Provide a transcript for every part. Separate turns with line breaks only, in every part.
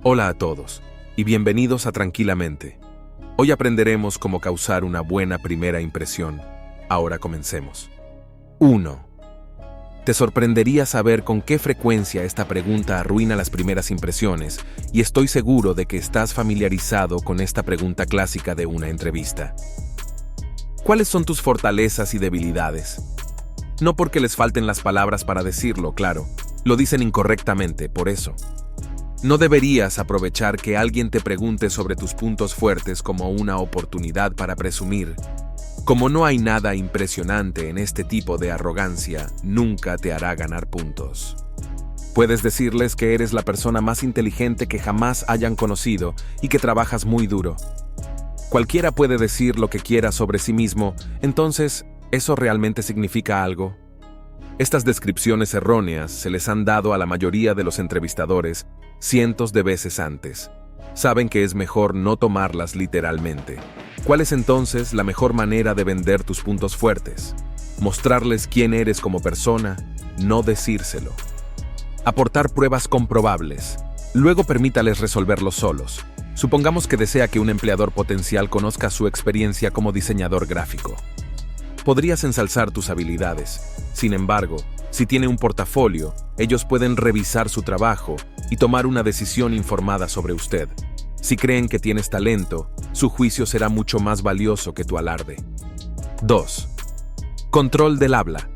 Hola a todos, y bienvenidos a Tranquilamente. Hoy aprenderemos cómo causar una buena primera impresión. Ahora comencemos. 1. Te sorprendería saber con qué frecuencia esta pregunta arruina las primeras impresiones, y estoy seguro de que estás familiarizado con esta pregunta clásica de una entrevista. ¿Cuáles son tus fortalezas y debilidades? No porque les falten las palabras para decirlo, claro, lo dicen incorrectamente, por eso. No deberías aprovechar que alguien te pregunte sobre tus puntos fuertes como una oportunidad para presumir. Como no hay nada impresionante en este tipo de arrogancia, nunca te hará ganar puntos. Puedes decirles que eres la persona más inteligente que jamás hayan conocido y que trabajas muy duro. Cualquiera puede decir lo que quiera sobre sí mismo, entonces, ¿eso realmente significa algo? Estas descripciones erróneas se les han dado a la mayoría de los entrevistadores cientos de veces antes. Saben que es mejor no tomarlas literalmente. ¿Cuál es entonces la mejor manera de vender tus puntos fuertes? Mostrarles quién eres como persona, no decírselo. Aportar pruebas comprobables. Luego permítales resolverlos solos. Supongamos que desea que un empleador potencial conozca su experiencia como diseñador gráfico. Podrías ensalzar tus habilidades. Sin embargo, si tiene un portafolio, ellos pueden revisar su trabajo y tomar una decisión informada sobre usted. Si creen que tienes talento, su juicio será mucho más valioso que tu alarde. 2. Control del habla.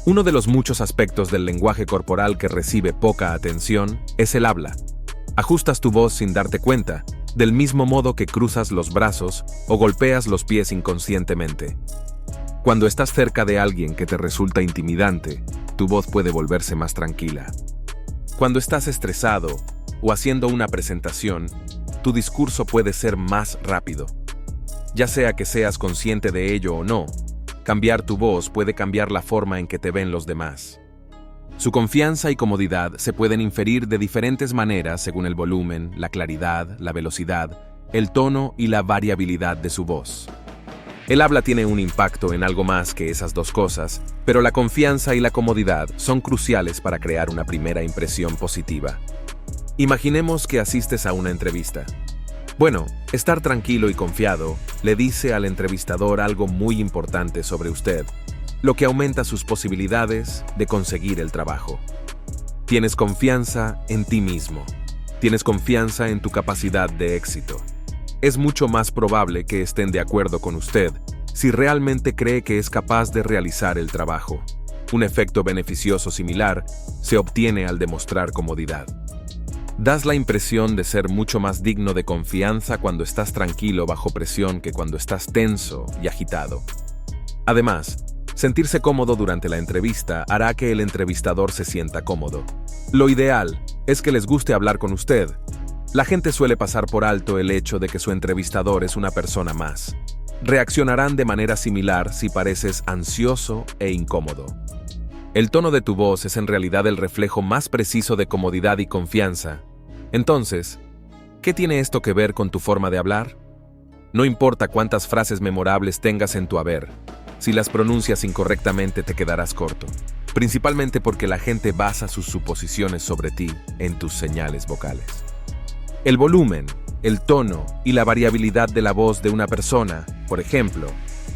Uno de los muchos aspectos del lenguaje corporal que recibe poca atención es el habla. Ajustas tu voz sin darte cuenta, del mismo modo que cruzas los brazos o golpeas los pies inconscientemente. Cuando estás cerca de alguien que te resulta intimidante, tu voz puede volverse más tranquila. Cuando estás estresado o haciendo una presentación, tu discurso puede ser más rápido. Ya sea que seas consciente de ello o no, cambiar tu voz puede cambiar la forma en que te ven los demás. Su confianza y comodidad se pueden inferir de diferentes maneras según el volumen, la claridad, la velocidad, el tono y la variabilidad de su voz. El habla tiene un impacto en algo más que esas dos cosas, pero la confianza y la comodidad son cruciales para crear una primera impresión positiva. Imaginemos que asistes a una entrevista. Bueno, estar tranquilo y confiado le dice al entrevistador algo muy importante sobre usted, lo que aumenta sus posibilidades de conseguir el trabajo. Tienes confianza en ti mismo. Tienes confianza en tu capacidad de éxito. Es mucho más probable que estén de acuerdo con usted si realmente cree que es capaz de realizar el trabajo. Un efecto beneficioso similar se obtiene al demostrar comodidad. Das la impresión de ser mucho más digno de confianza cuando estás tranquilo bajo presión que cuando estás tenso y agitado. Además, sentirse cómodo durante la entrevista hará que el entrevistador se sienta cómodo. Lo ideal es que les guste hablar con usted. La gente suele pasar por alto el hecho de que su entrevistador es una persona más. Reaccionarán de manera similar si pareces ansioso e incómodo. El tono de tu voz es en realidad el reflejo más preciso de comodidad y confianza. Entonces, ¿qué tiene esto que ver con tu forma de hablar? No importa cuántas frases memorables tengas en tu haber, si las pronuncias incorrectamente te quedarás corto, principalmente porque la gente basa sus suposiciones sobre ti en tus señales vocales. El volumen, el tono y la variabilidad de la voz de una persona, por ejemplo,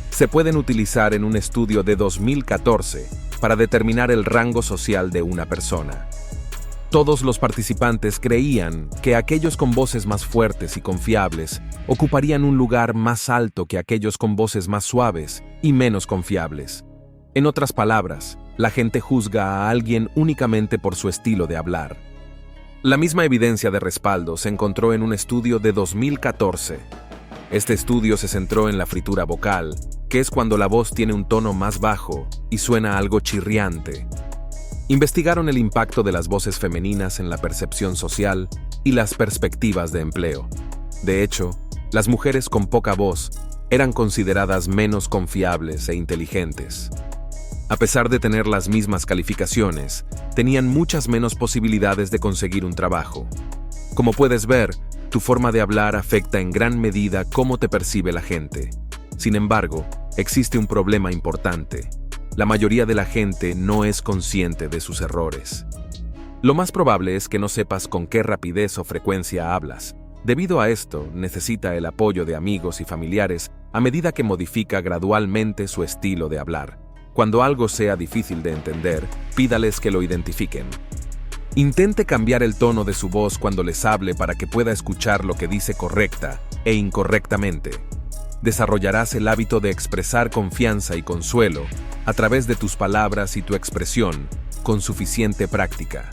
se pueden utilizar en un estudio de 2014 para determinar el rango social de una persona. Todos los participantes creían que aquellos con voces más fuertes y confiables ocuparían un lugar más alto que aquellos con voces más suaves y menos confiables. En otras palabras, la gente juzga a alguien únicamente por su estilo de hablar. La misma evidencia de respaldo se encontró en un estudio de 2014. Este estudio se centró en la fritura vocal, que es cuando la voz tiene un tono más bajo y suena algo chirriante. Investigaron el impacto de las voces femeninas en la percepción social y las perspectivas de empleo. De hecho, las mujeres con poca voz eran consideradas menos confiables e inteligentes. A pesar de tener las mismas calificaciones, tenían muchas menos posibilidades de conseguir un trabajo. Como puedes ver, tu forma de hablar afecta en gran medida cómo te percibe la gente. Sin embargo, existe un problema importante. La mayoría de la gente no es consciente de sus errores. Lo más probable es que no sepas con qué rapidez o frecuencia hablas. Debido a esto, necesita el apoyo de amigos y familiares a medida que modifica gradualmente su estilo de hablar. Cuando algo sea difícil de entender, pídales que lo identifiquen. Intente cambiar el tono de su voz cuando les hable para que pueda escuchar lo que dice correcta e incorrectamente. Desarrollarás el hábito de expresar confianza y consuelo a través de tus palabras y tu expresión con suficiente práctica.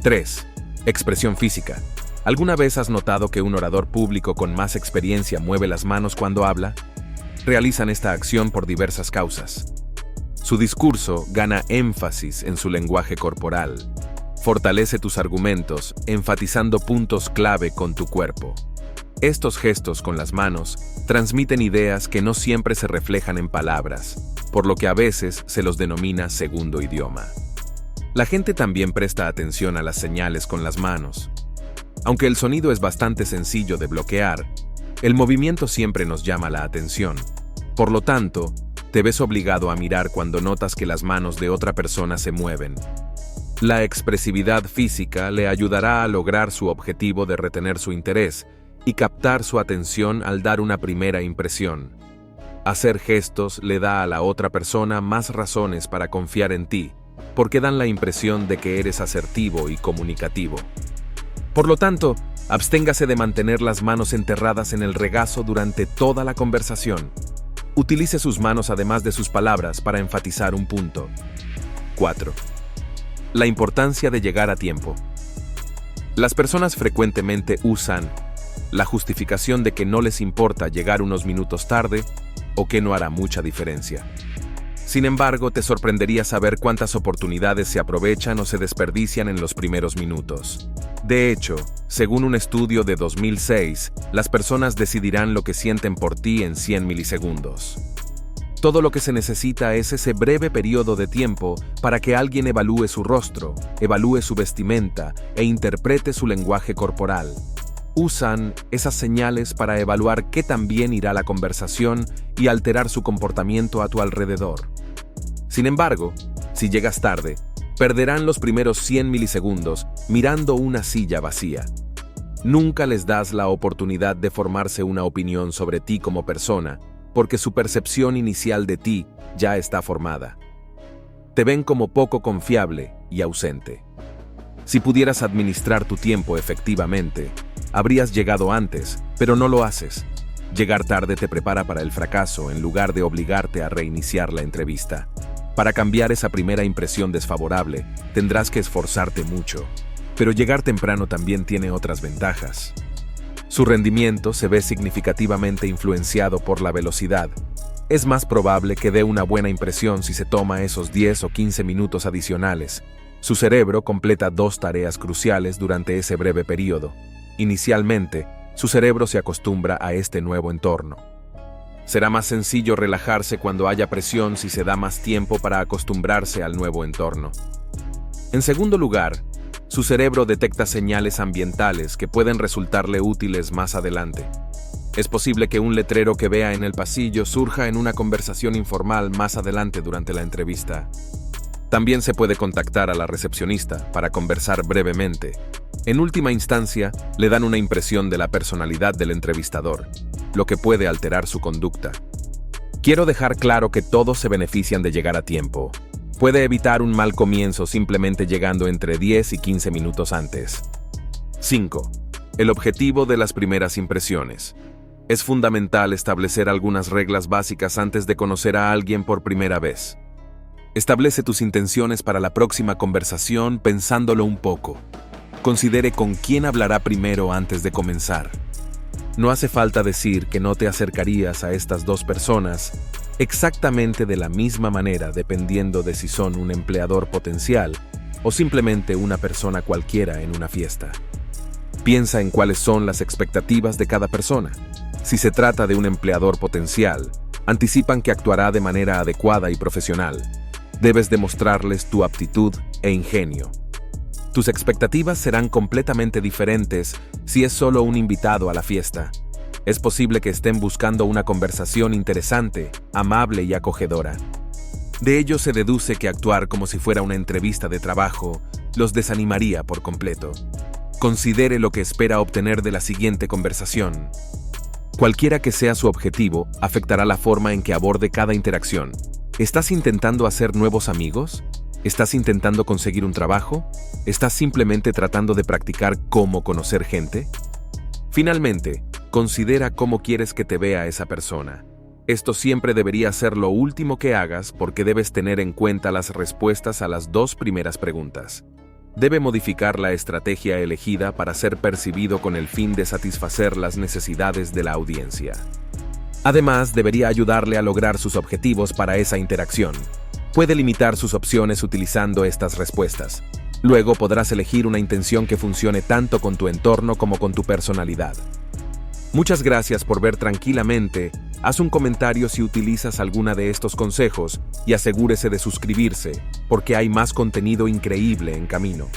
3. Expresión física. ¿Alguna vez has notado que un orador público con más experiencia mueve las manos cuando habla? Realizan esta acción por diversas causas. Su discurso gana énfasis en su lenguaje corporal. Fortalece tus argumentos, enfatizando puntos clave con tu cuerpo. Estos gestos con las manos transmiten ideas que no siempre se reflejan en palabras, por lo que a veces se los denomina segundo idioma. La gente también presta atención a las señales con las manos. Aunque el sonido es bastante sencillo de bloquear, el movimiento siempre nos llama la atención. Por lo tanto, te ves obligado a mirar cuando notas que las manos de otra persona se mueven. La expresividad física le ayudará a lograr su objetivo de retener su interés y captar su atención al dar una primera impresión. Hacer gestos le da a la otra persona más razones para confiar en ti, porque dan la impresión de que eres asertivo y comunicativo. Por lo tanto, absténgase de mantener las manos enterradas en el regazo durante toda la conversación. Utilice sus manos además de sus palabras para enfatizar un punto. 4. La importancia de llegar a tiempo. Las personas frecuentemente usan la justificación de que no les importa llegar unos minutos tarde o que no hará mucha diferencia. Sin embargo, te sorprendería saber cuántas oportunidades se aprovechan o se desperdician en los primeros minutos. De hecho, según un estudio de 2006, las personas decidirán lo que sienten por ti en 100 milisegundos. Todo lo que se necesita es ese breve periodo de tiempo para que alguien evalúe su rostro, evalúe su vestimenta e interprete su lenguaje corporal. Usan esas señales para evaluar qué tan bien irá la conversación y alterar su comportamiento a tu alrededor. Sin embargo, si llegas tarde, perderán los primeros 100 milisegundos mirando una silla vacía. Nunca les das la oportunidad de formarse una opinión sobre ti como persona, porque su percepción inicial de ti ya está formada. Te ven como poco confiable y ausente. Si pudieras administrar tu tiempo efectivamente, habrías llegado antes, pero no lo haces. Llegar tarde te prepara para el fracaso en lugar de obligarte a reiniciar la entrevista. Para cambiar esa primera impresión desfavorable, tendrás que esforzarte mucho. Pero llegar temprano también tiene otras ventajas. Su rendimiento se ve significativamente influenciado por la velocidad. Es más probable que dé una buena impresión si se toma esos 10 o 15 minutos adicionales. Su cerebro completa 2 tareas cruciales durante ese breve periodo. Inicialmente, su cerebro se acostumbra a este nuevo entorno. Será más sencillo relajarse cuando haya presión si se da más tiempo para acostumbrarse al nuevo entorno. En segundo lugar, su cerebro detecta señales ambientales que pueden resultarle útiles más adelante. Es posible que un letrero que vea en el pasillo surja en una conversación informal más adelante durante la entrevista. También se puede contactar a la recepcionista para conversar brevemente. En última instancia, le dan una impresión de la personalidad del entrevistador, lo que puede alterar su conducta. Quiero dejar claro que todos se benefician de llegar a tiempo. Puede evitar un mal comienzo simplemente llegando entre 10 y 15 minutos antes. 5. El objetivo de las primeras impresiones. Es fundamental establecer algunas reglas básicas antes de conocer a alguien por primera vez. Establece tus intenciones para la próxima conversación pensándolo un poco. Considere con quién hablará primero antes de comenzar. No hace falta decir que no te acercarías a estas 2 personas exactamente de la misma manera dependiendo de si son un empleador potencial o simplemente una persona cualquiera en una fiesta. Piensa en cuáles son las expectativas de cada persona. Si se trata de un empleador potencial, anticipan que actuará de manera adecuada y profesional. Debes demostrarles tu aptitud e ingenio. Tus expectativas serán completamente diferentes si es solo un invitado a la fiesta. Es posible que estén buscando una conversación interesante, amable y acogedora. De ello se deduce que actuar como si fuera una entrevista de trabajo los desanimaría por completo. Considere lo que espera obtener de la siguiente conversación. Cualquiera que sea su objetivo, afectará la forma en que aborde cada interacción. ¿Estás intentando hacer nuevos amigos? ¿Estás intentando conseguir un trabajo? ¿Estás simplemente tratando de practicar cómo conocer gente? Finalmente, considera cómo quieres que te vea esa persona. Esto siempre debería ser lo último que hagas porque debes tener en cuenta las respuestas a las dos primeras preguntas. Debe modificar la estrategia elegida para ser percibido con el fin de satisfacer las necesidades de la audiencia. Además, debería ayudarle a lograr sus objetivos para esa interacción. Puede limitar sus opciones utilizando estas respuestas. Luego podrás elegir una intención que funcione tanto con tu entorno como con tu personalidad. Muchas gracias por ver Tranquilamente. Haz un comentario si utilizas alguna de estos consejos y asegúrese de suscribirse, porque hay más contenido increíble en camino.